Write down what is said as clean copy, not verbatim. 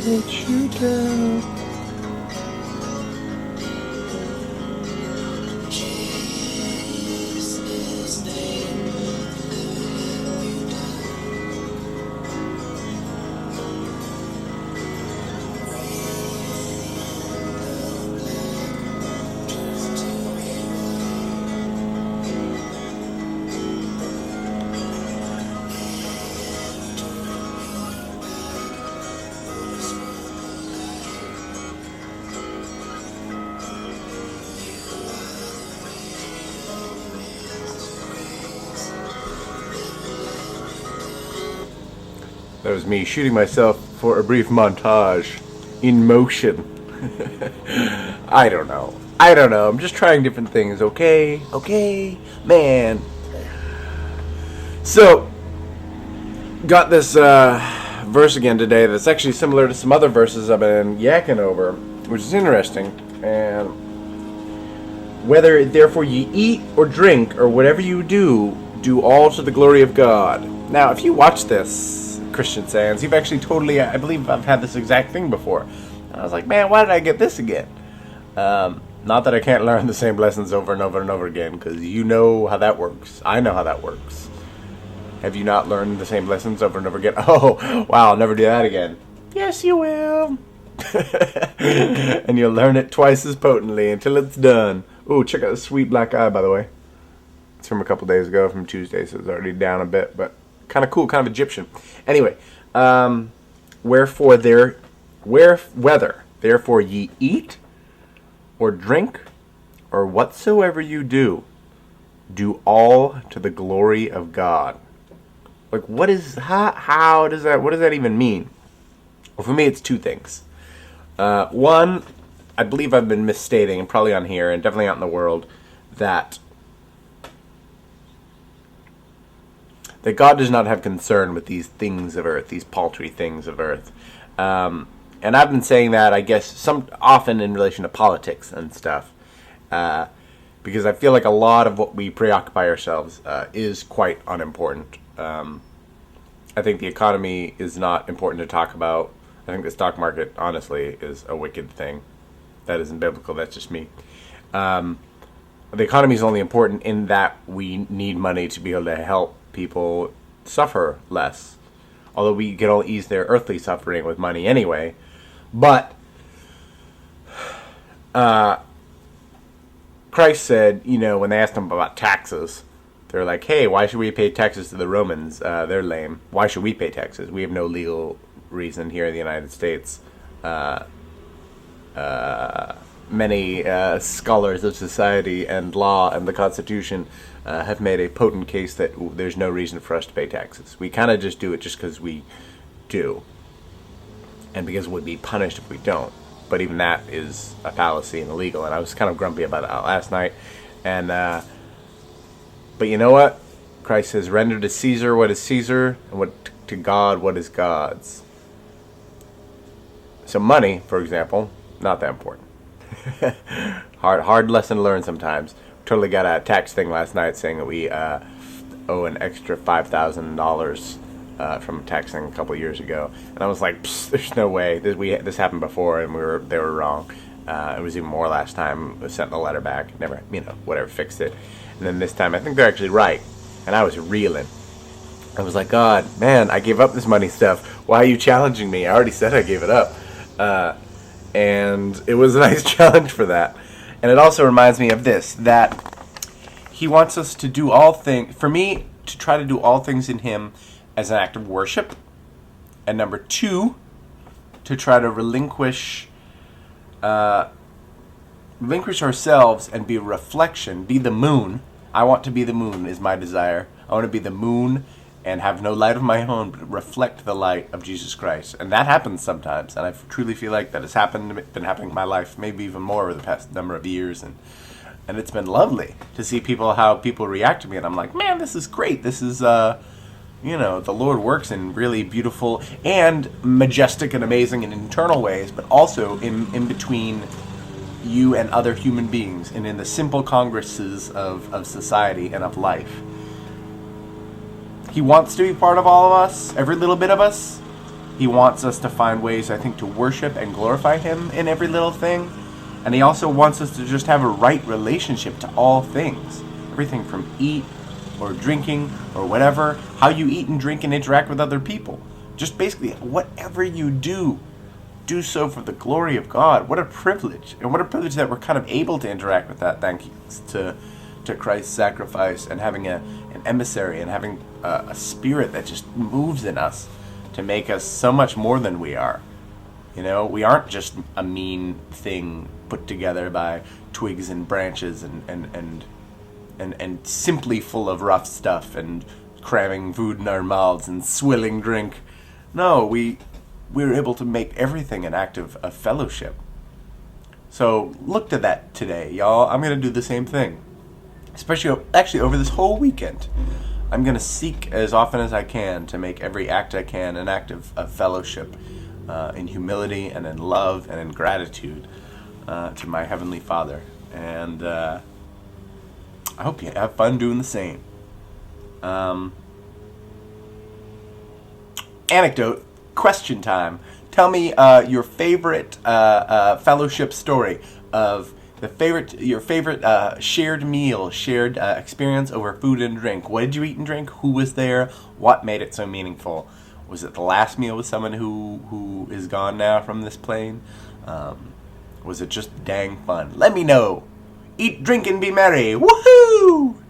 let you down. That was me shooting myself for a brief montage in motion. I don't know. I'm just trying different things. Okay, man. So, got this verse again today that's actually similar to some other verses I've been yakking over, which is interesting. And whether therefore ye eat or drink or whatever you do, do all to the glory of God. Now, if you watch this, ChristianSands, you've actually totally, I believe I've had this exact thing before. And I was like, man, why did I get this again? Not that I can't learn the same lessons over and over and over again, because you know how that works. I know how that works. Have you not learned the same lessons over and over again? Oh, wow, I'll never do that again. Yes, you will. And you'll learn it twice as potently until it's done. Ooh, check out this sweet black eye, by the way. It's from a couple days ago, from Tuesday, so it's already down a bit, but kind of cool, kind of Egyptian. Anyway, whether therefore ye eat or drink or whatsoever you do, do all to the glory of God. Like, what does that even mean? Well, for me, it's two things. One, I believe I've been misstating, and probably on here, and definitely out in the world, that God does not have concern with these things of earth, these paltry things of earth. And I've been saying that, I guess, often in relation to politics and stuff. Because I feel like a lot of what we preoccupy ourselves is quite unimportant. I think the economy is not important to talk about. I think the stock market, honestly, is a wicked thing. That isn't biblical, that's just me. The economy is only important in that we need money to be able to help people suffer less. Although we can all ease their earthly suffering with money anyway. But Christ said, when they asked him about taxes, they're like, hey, why should we pay taxes to the Romans? They're lame. Why should we pay taxes? We have no legal reason here in the United States. Many scholars of society and law and the Constitution have made a potent case that there's no reason for us to pay taxes. We kind of just do it just because we do. And because we'd be punished if we don't. But even that is a fallacy and illegal. And I was kind of grumpy about that last night. And but you know what? Christ says, render to Caesar what is Caesar, and what to God what is God's. So money, for example, not that important. hard lesson to learn sometimes. Totally got a tax thing last night saying that we owe an extra $5,000 from a tax thing a couple years ago, and I was like, "There's no way this happened before, and they were wrong." It was even more last time. I sent the letter back, never, whatever, fixed it, and then this time I think they're actually right, and I was reeling. I was like, God, man, I gave up this money stuff. Why are you challenging me? I already said I gave it up. And it was a nice challenge for that. And it also reminds me of this, that he wants us to do all things, for me, to try to do all things in him as an act of worship. And number two, to try to relinquish ourselves and be a reflection, be the moon. I want to be the moon is my desire. I want to be the moon and have no light of my own, but reflect the light of Jesus Christ. And that happens sometimes, and I truly feel like that has been happening in my life, maybe even more over the past number of years, and it's been lovely to see how people react to me, and I'm like, man, this is great. This is, the Lord works in really beautiful and majestic and amazing and internal ways, but also in between you and other human beings, and in the simple congresses of society and of life. He wants to be part of all of us, every little bit of us. He wants us to find ways, I think, to worship and glorify Him in every little thing. And He also wants us to just have a right relationship to all things. Everything from eat or drinking or whatever, how you eat and drink and interact with other people. Just basically, whatever you do so for the glory of God. What a privilege. And what a privilege that we're kind of able to interact with that, thanks to Christ's sacrifice and having an emissary and having a spirit that just moves in us to make us so much more than we are. You know, we aren't just a mean thing put together by twigs and branches and simply full of rough stuff and cramming food in our mouths and swilling drink. No, we're able to make everything an act of fellowship. So look to that today, y'all. I'm going to do the same thing. Especially, actually, over this whole weekend. I'm going to seek as often as I can to make every act I can an act of fellowship in humility and in love and in gratitude to my Heavenly Father. And I hope you have fun doing the same. Anecdote. Question time. Tell me your favorite fellowship story of your favorite shared meal, shared experience over food and drink. What did you eat and drink? Who was there? What made it so meaningful? Was it the last meal with someone who is gone now from this plane? Was it just dang fun? Let me know. Eat, drink, and be merry. Woohoo!